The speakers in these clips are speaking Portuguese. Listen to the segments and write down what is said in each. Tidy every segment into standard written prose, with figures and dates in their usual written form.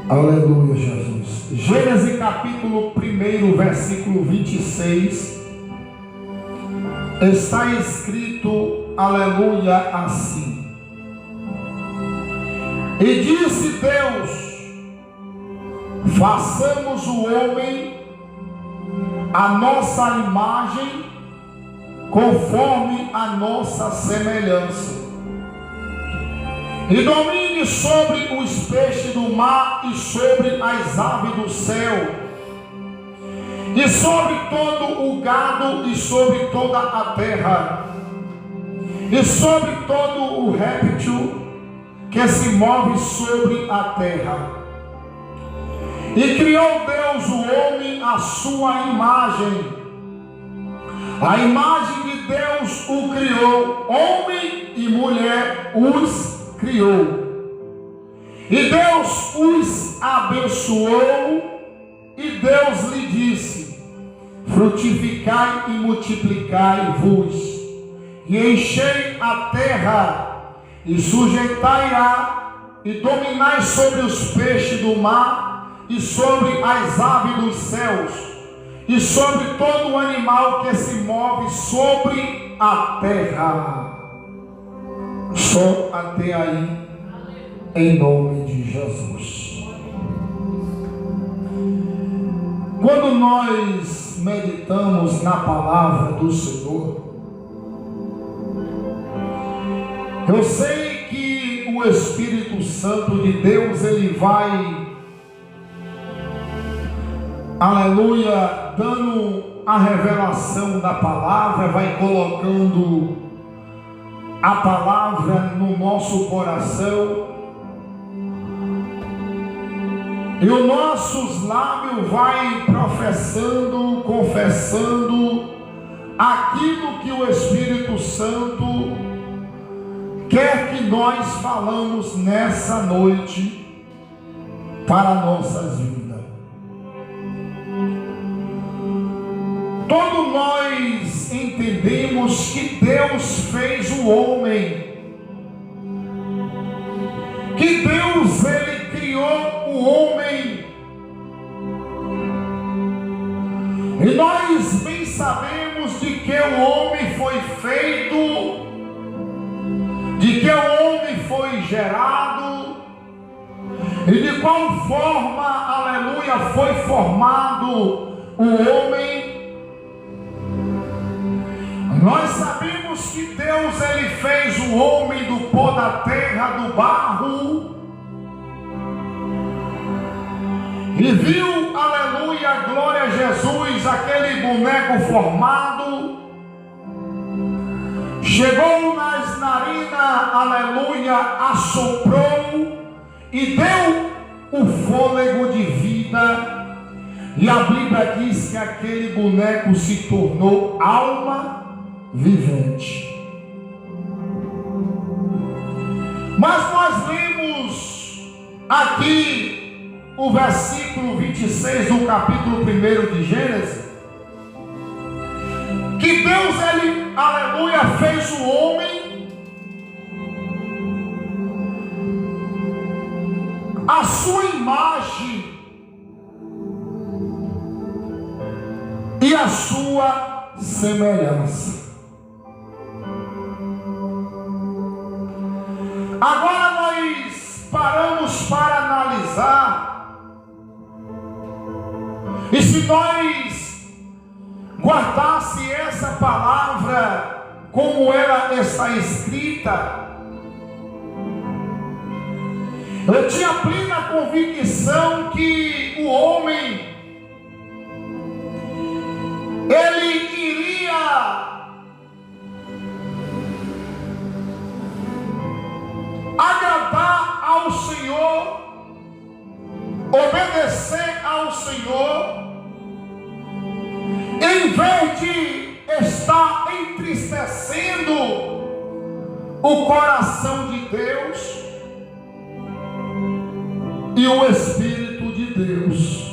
Aleluia, Jesus. Gênesis capítulo 1, versículo 26. Está escrito, aleluia, assim: E disse Deus: façamos o homem a nossa imagem, conforme a nossa semelhança, e domine sobre os peixes do mar, e sobre as aves do céu, e sobre todo o gado, e sobre toda a terra, e sobre todo o réptil que se move sobre a terra. E criou Deus o homem à sua imagem, a imagem de Deus o criou, homem e mulher os criou. E Deus os abençoou, e Deus lhe disse: frutificai e multiplicai-vos, e enchei a terra, e sujeitai-a, e dominai sobre os peixes do mar, e sobre as aves dos céus, e sobre todo o animal que se move sobre a terra. Só até aí, em nome de Jesus. Quando nós meditamos na palavra do Senhor, eu sei que o Espírito Santo de Deus, ele vai, aleluia, dando a revelação da palavra, vai colocando a palavra no nosso coração, e os nossos lábios vai professando, confessando aquilo que o Espírito Santo quer que nós falamos nessa noite para nossas vidas. Todos nós entendemos que Deus fez o homem, que Deus, ele criou o homem, e nós bem sabemos de que o homem foi feito, de que o homem foi gerado, e de qual forma, aleluia, foi formado o homem. Nós sabemos que Deus, ele fez o homem do pó da terra, do barro, e viu, aleluia, glória a Jesus, aquele boneco formado, chegou nas narinas, aleluia, assoprou e deu o fôlego de vida, e a Bíblia diz que aquele boneco se tornou alma vivente. Mas nós lemos aqui o versículo 26 do capítulo 1 de Gênesis, que Deus, ele, aleluia, fez o homem a sua imagem e a sua semelhança. Agora nós paramos para analisar, e se nós guardasse essa palavra como ela está escrita, eu tinha plena convicção que o homem, ele iria agradar ao Senhor, obedecer ao Senhor, em vez de estar entristecendo o coração de Deus e o Espírito de Deus.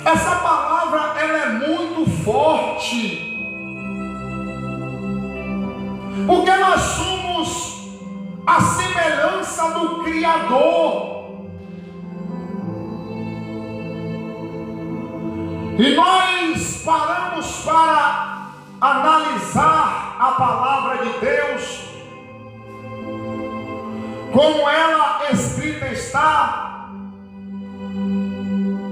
Essa palavra, ela é muito forte, porque nós somos a semelhança do Criador. E nós paramos para analisar a palavra de Deus, como ela escrita está,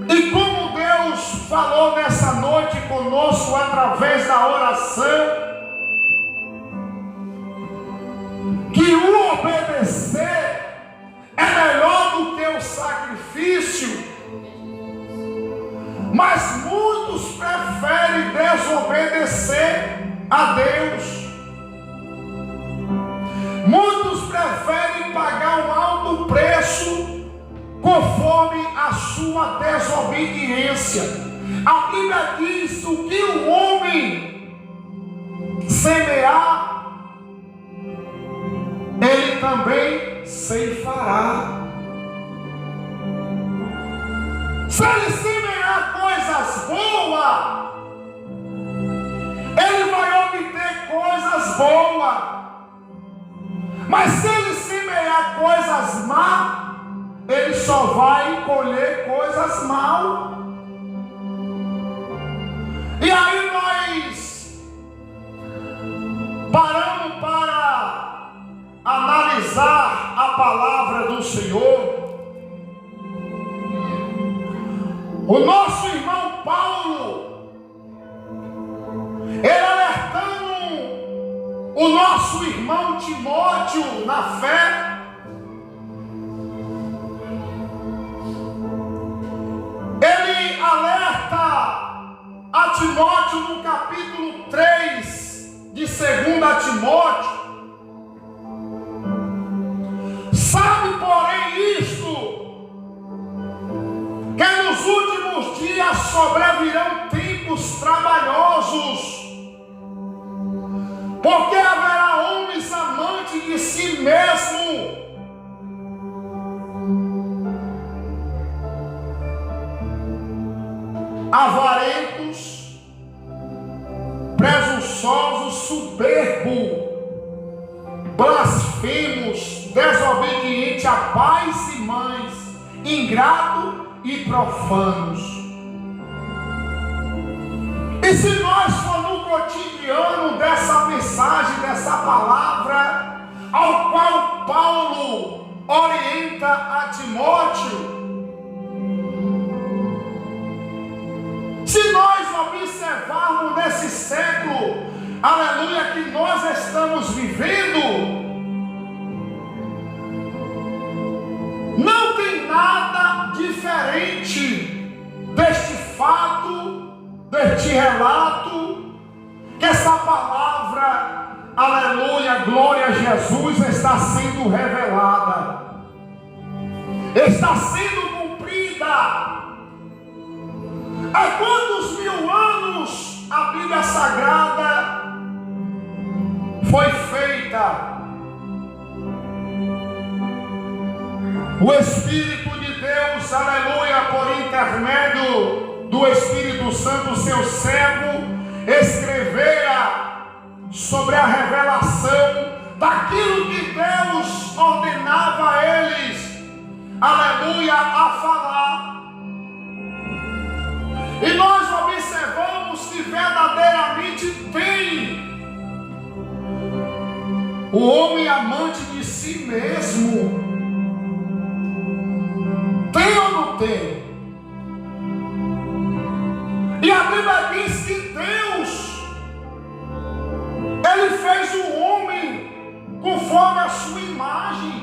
e como Deus falou nessa noite conosco através da oração, que o obedecer é melhor do que o sacrifício. Mas muitos preferem desobedecer a Deus. Muitos preferem pagar um alto preço conforme a sua desobediência. A Bíblia diz: o que o homem semear, ele também ceifará. Se ele semear coisas boas, ele vai obter coisas boas. Mas se ele semear coisas más, ele só vai colher coisas mal. E aí nós paramos para analisar a palavra do Senhor. O nosso irmão Paulo, ele alertando o nosso irmão Timóteo na fé, ele alerta a Timóteo no capítulo 3 de 2 Timóteo. Sabe, porém, isto, que nos últimos dias sobrevirão tempos trabalhosos, porque haverá homens amantes de si mesmo, avarentos, presunçosos, soberbos, blasfemos, desobedientes a pais e mães, ingratos e profanos. E se nós for no cotidiano dessa mensagem, dessa palavra, ao qual Paulo orienta a Timóteo, se nós observarmos nesse século, aleluia, que nós estamos vivendo, não tem nada diferente deste fato, deste relato, que essa palavra, aleluia, glória a Jesus, está sendo revelada, está sendo cumprida. Há quantos mil anos a Bíblia Sagrada foi feita? O Espírito de Deus, aleluia, por intermédio do Espírito Santo, seu servo, escrevera sobre a revelação daquilo que Deus ordenava a eles, aleluia, a falar. E nós observamos que verdadeiramente tem o homem amante de si mesmo. Tem ou não tem? E a Bíblia diz que Deus, Ele fez o homem conforme a sua imagem.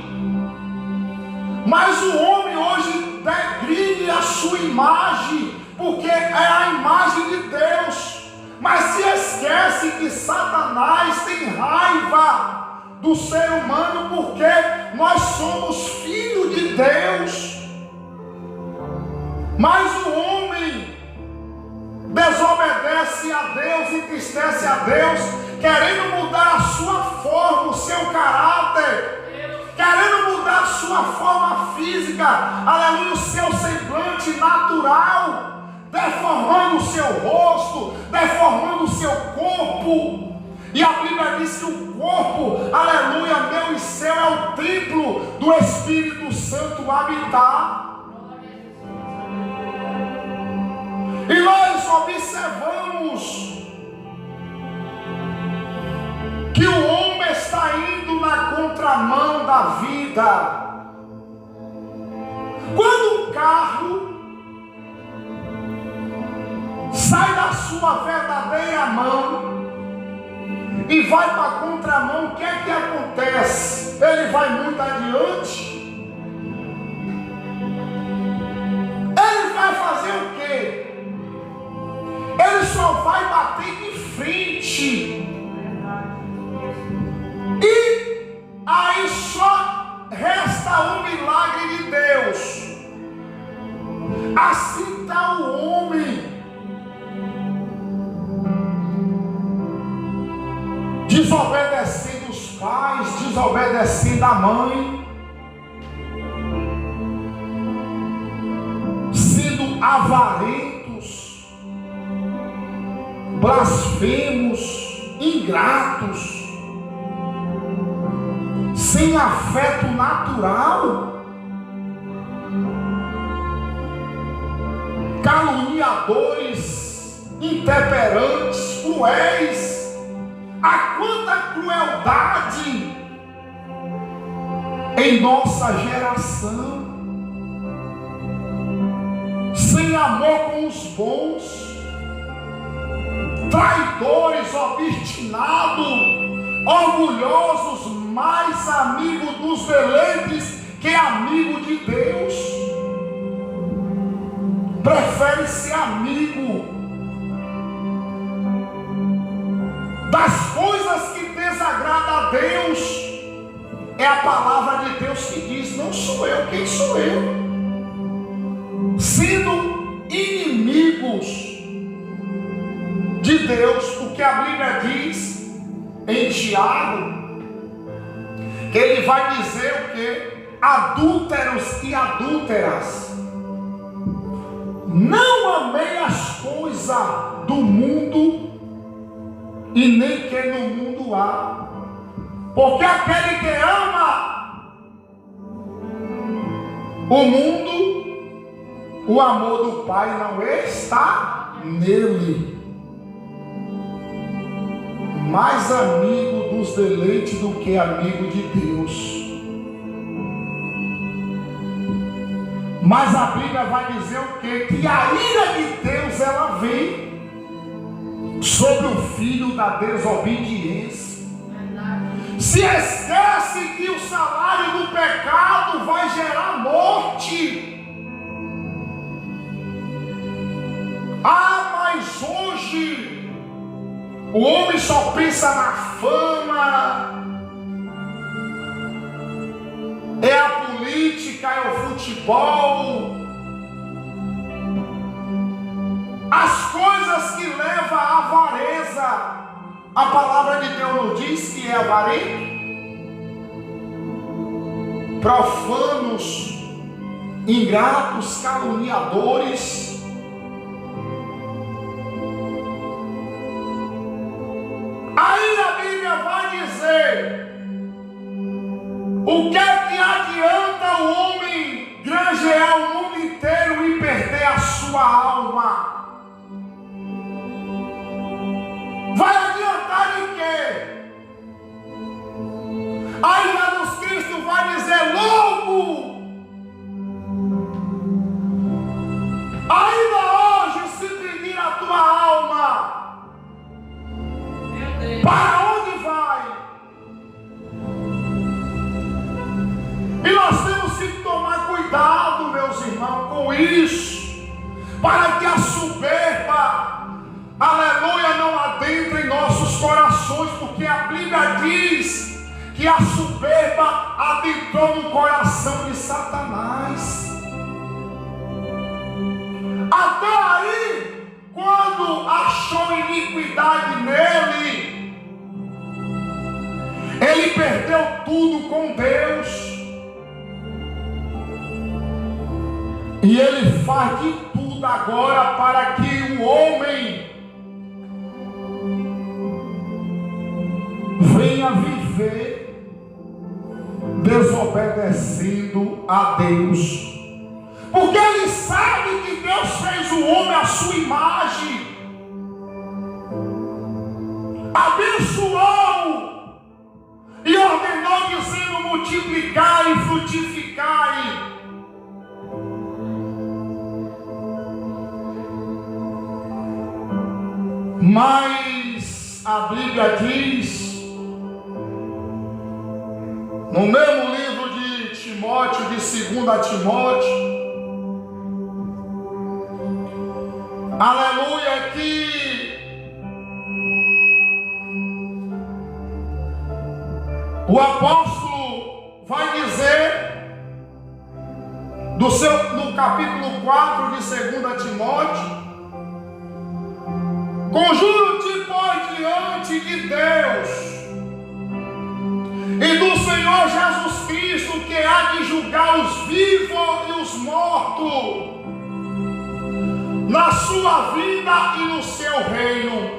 Mas o homem hoje degride a sua imagem, porque é a imagem de Deus. Mas se esquece que Satanás tem raiva do ser humano, porque nós somos filhos de Deus. Mas o homem desobedece a Deus, entristece a Deus, querendo mudar a sua forma, o seu caráter, querendo mudar a sua forma física, aleluia, o seu semblante natural, deformando o seu rosto, deformando o seu corpo. E a Bíblia diz que o corpo, aleluia, meu e seu, é o templo do Espírito observamos que o homem está indo na contramão da vida. Quando um carro sai da sua verdadeira mão e vai para a contramão, o que é que acontece? Ele vai muito adiante? Ele vai fazer o quê? Ele só vai bater de frente. E aí só resta um milagre de Deus. Assim está o homem, desobedecendo os pais, desobedecendo a mãe, sendo avarentos, blasfemos, ingratos, sem afeto natural, caluniadores, intemperantes, cruéis. Há quanta crueldade em nossa geração, sem amor com os bons, traidores, obstinados, orgulhosos, mais amigo dos deleites que amigo de Deus. Prefere ser amigo das coisas que desagradam a Deus. É a palavra de Deus que diz: não sou eu, quem sou eu? Sendo inimigos de Deus, porque a Bíblia diz em Tiago, que ele vai dizer o quê? Adúlteros e adúlteras, não amei as coisas do mundo, e nem que no mundo há, porque aquele que ama o mundo, o amor do Pai não está nele. Mais amigo dos deleites do que amigo de Deus. Mas a Bíblia vai dizer o quê? Que a ira de Deus, ela vem sobre o filho da desobediência. Se esquece que o salário do pecado vai gerar morte. Mas hoje o homem só pensa na fama, é a política, é o futebol, as coisas que levam à avareza. A palavra de Deus nos diz que é avarento, profanos, ingratos, caluniadores. Aí a Bíblia vai dizer: o que é que adianta o homem granjear o mundo inteiro e perder a sua alma? Vai adiantar de quê? Aí Jesus Cristo vai dizer: logo, ainda hoje se pedir a tua alma, para onde vai? E nós temos que tomar cuidado, meus irmãos, com isso, para que a soberba, aleluia, não adentre em nossos corações, porque a Bíblia diz que a soberba adentrou no coração de Satanás. Até aí, quando achou iniquidade nele, ele perdeu tudo com Deus. E ele faz de tudo agora para que o homem venha viver desobedecendo a Deus. Porque ele sabe que Deus fez o homem à sua imagem, abençoou e ordenou dizendo: multiplicai e frutificai. Mas a Bíblia diz, no mesmo livro de Timóteo, de 2 Timóteo, aleluia, que o apóstolo vai dizer no capítulo 4 de 2 Timóteo: conjuro-te, pois, diante de Deus e do Senhor Jesus Cristo, que há de julgar os vivos e os mortos na sua vida e no seu reino,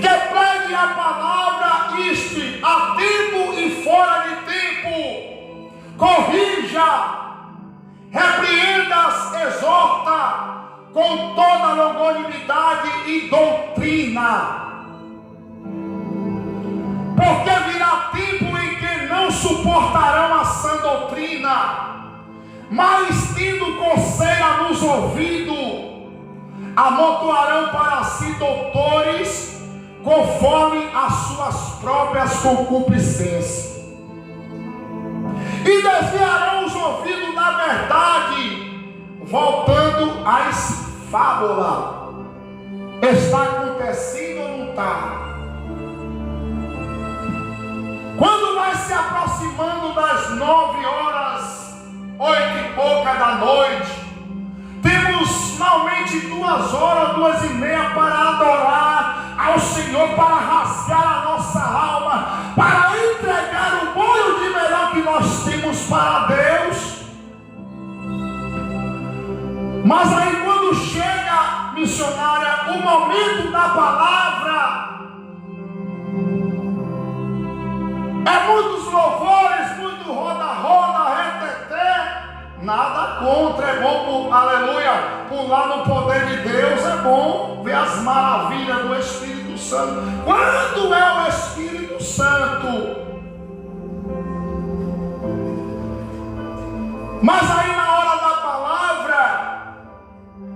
que pregue a palavra isto a tempo e fora de tempo, corrija, repreenda, exorta com toda longanimidade e doutrina, porque virá tempo em que não suportarão a sã doutrina, mas tendo coceira nos ouvidos, amontoarão para si doutores, conforme as suas próprias concupiscências, e desviarão os ouvidos da verdade, voltando às fábulas. Está acontecendo ou não está? Quando vai se aproximando das 9 horas, 8 e pouca da noite, temos normalmente 2 horas, 2 e meia para adorar ao Senhor, para rasgar a nossa alma, para entregar o bom de melhor que nós temos para Deus. Mas aí quando chega, missionária, o momento da palavra, é muitos louvores, muito roda-roda, reteté, nada contra, é bom, aleluia, pular no poder de Deus, é bom ver as maravilhas do Espírito Santo. Quando é o Espírito Santo? Mas aí na hora da palavra,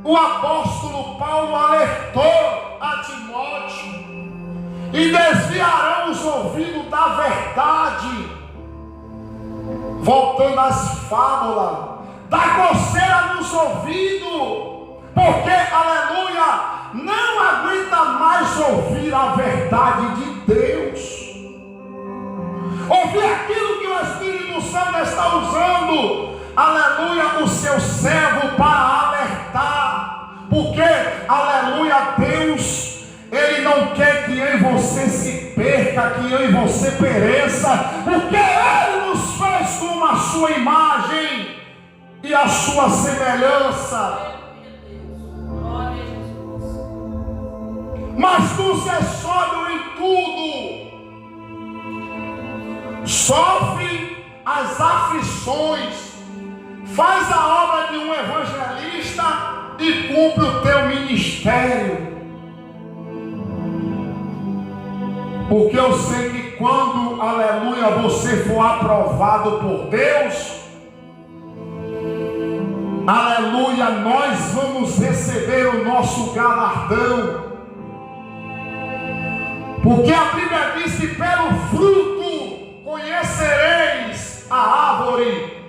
o apóstolo Paulo alertou a Timóteo: e desviarão os ouvidos da verdade, voltando às fábulas, da coceira nos ouvidos, porque, aleluia, não aguenta mais ouvir a verdade de Deus, ouvir aquilo que o Espírito Santo está usando, aleluia, o seu servo para alertar, porque, aleluia, Deus, Ele não quer que eu e você se perca, que eu e você pereça, porque Ele nos fez com a sua imagem e a sua semelhança. Mas tu se sóbrio em tudo, sofre as aflições, faz a obra de um evangelista e cumpre o teu ministério. Porque eu sei que quando, aleluia, você for aprovado por Deus, aleluia, nós vamos receber o nosso galardão. Porque a Bíblia diz que pelo fruto conhecereis a árvore.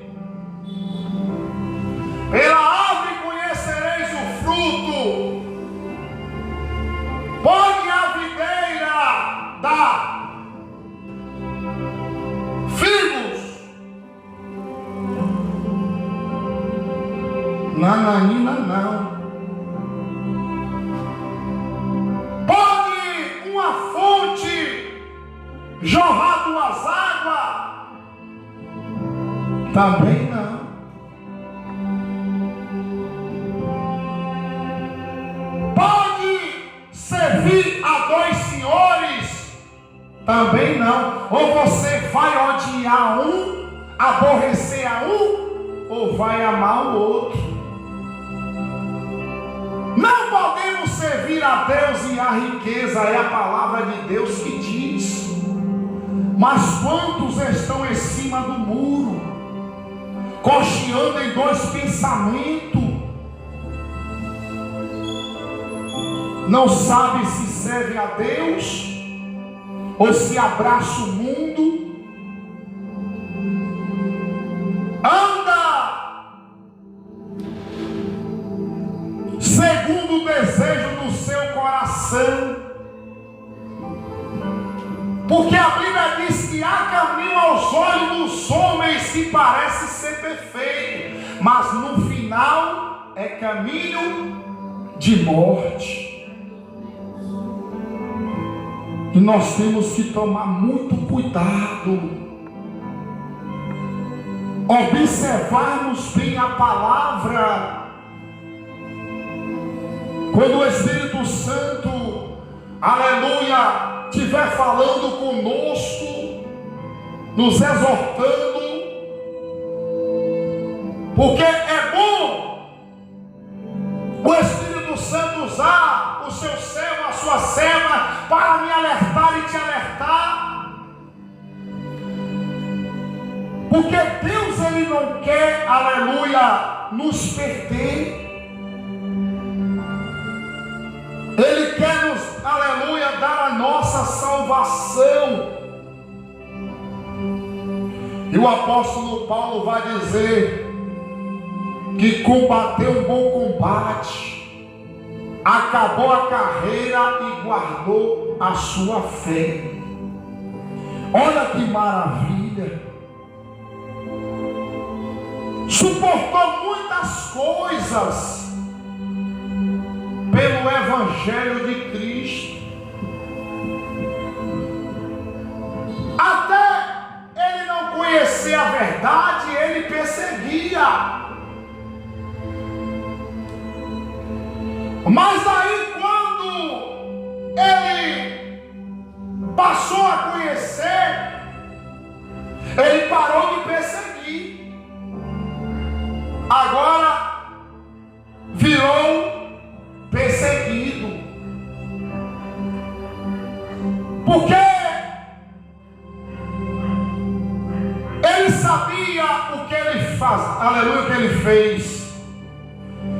Pela árvore conhecereis o fruto. Pode a videira dar figos? Nananina não. Pode uma fonte jorrar 2 águas? Também não. Pode servir a 2 senhores? Também não. Ou você vai odiar um, aborrecer a um, ou vai amar o outro. Não podemos servir a Deus e a riqueza, é a palavra de Deus que diz. Mas quantos estão em cima do muro, cocheando em dois pensamentos? Não sabe se serve a Deus ou se abraça o mundo. Anda segundo o desejo do seu coração, porque a Bíblia diz que há caminho aos olhos dos homens que parece ser perfeito, mas no final é caminho de morte. E nós temos que tomar muito cuidado, observarmos bem a palavra. Quando o Espírito Santo, aleluia, estiver falando conosco, nos exortando, porque é bom o Espírito Santo usar o seu servo, a sua serva, para me alertar e te alertar, porque Deus, Ele não quer, aleluia, nos perder. Ele quer nos, aleluia, dar a nossa salvação. E o apóstolo Paulo vai dizer que combateu um bom combate, acabou a carreira e guardou a sua fé. Olha que maravilha! Suportou muitas coisas pelo Evangelho de Cristo. Até ele não conhecer a verdade, ele perseguia. Mas aí, quando ele passou a conhecer, ele parou de perseguir. Agora virou perseguido, porque ele sabia o que ele faz, aleluia, o que ele fez.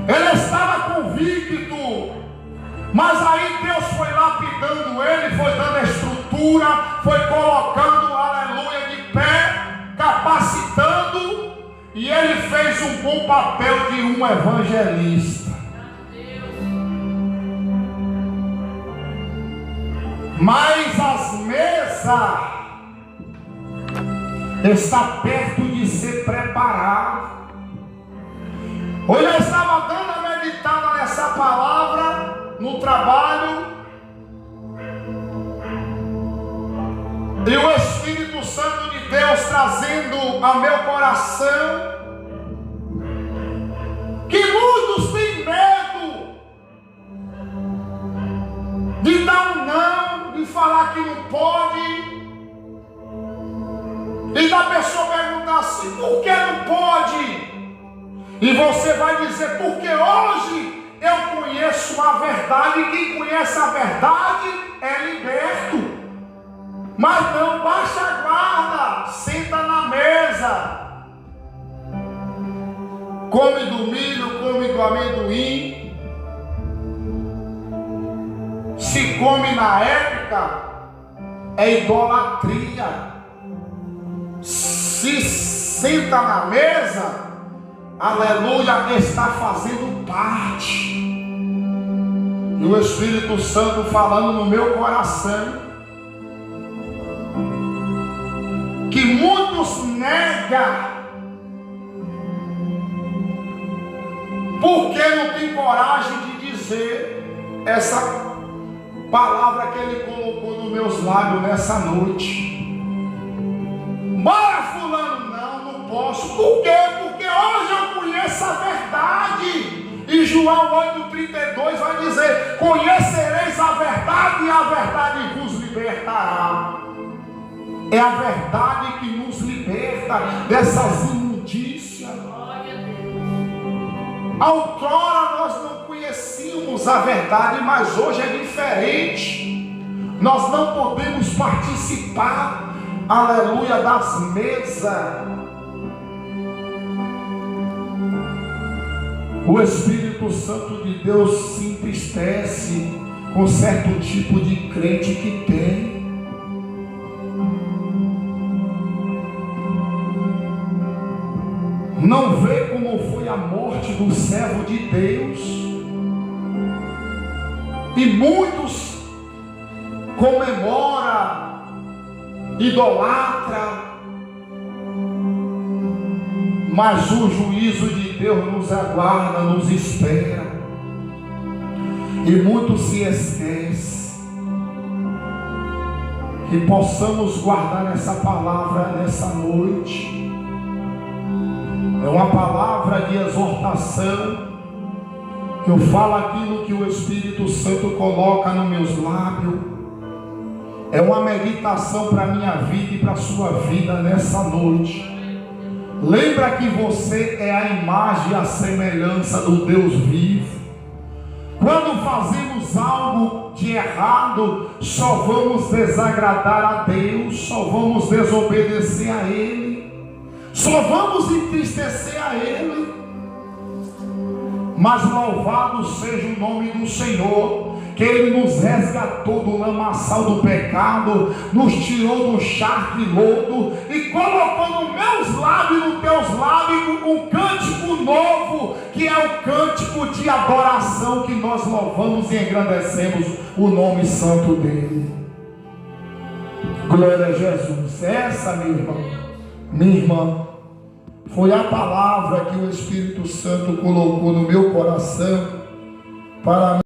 Ele estava convicto, mas aí Deus foi lapidando ele, foi dando a estrutura, foi colocando, aleluia, de pé, capacitando, e ele fez um bom papel de um evangelista. Mas as mesas está perto de ser preparado. Hoje eu estava dando a meditada nessa palavra no trabalho, e o Espírito Santo de Deus trazendo ao meu coração que muitos têm medo de dar um não, de falar que não pode, e da pessoa perguntar assim: por que não pode? E você vai dizer: porque hoje eu conheço a verdade, e quem conhece a verdade é liberto. Mas não, baixa a guarda, senta na mesa, come do milho, come do amendoim. Se come na época, é idolatria. Se senta na mesa, aleluia, está fazendo parte. E o Espírito Santo falando no meu coração que muitos negam porque não tem coragem de dizer essa palavra que ele colocou nos meus lábios nessa noite. Bora, fulano, não posso. Por quê? Porque hoje eu conheço a verdade. E João 8,32 vai dizer: conhecereis a verdade, e a verdade vos libertará. É a verdade que nos liberta dessas imundícias. Outrora nós não conhecíamos a verdade, mas hoje é diferente. Nós não podemos participar, aleluia, das mesas. O Espírito Santo de Deus se entristece com certo tipo de crente que tem. Não vê como foi a morte do servo de Deus. E muitos comemoram, idolatram, mas o juízo de Deus nos aguarda, nos espera. E muitos se esquecem. Que possamos guardar essa palavra nessa noite. É uma palavra de exortação. Eu falo aquilo que o Espírito Santo coloca nos meus lábios. É uma meditação para a minha vida e para a sua vida nessa noite. Lembra que você é a imagem e a semelhança do Deus vivo. Quando fazemos algo de errado, só vamos desagradar a Deus, só vamos desobedecer a Ele, só vamos entristecer a Ele. Mas louvado seja o nome do Senhor, que Ele nos resgatou do lamaçal do pecado, nos tirou do charco e lodo, e colocou nos meus lábios e nos teus lábios um cântico novo, que é o cântico de adoração, que nós louvamos e engrandecemos o nome santo dEle. Glória a Jesus. Essa, minha irmã, foi a palavra que o Espírito Santo colocou no meu coração para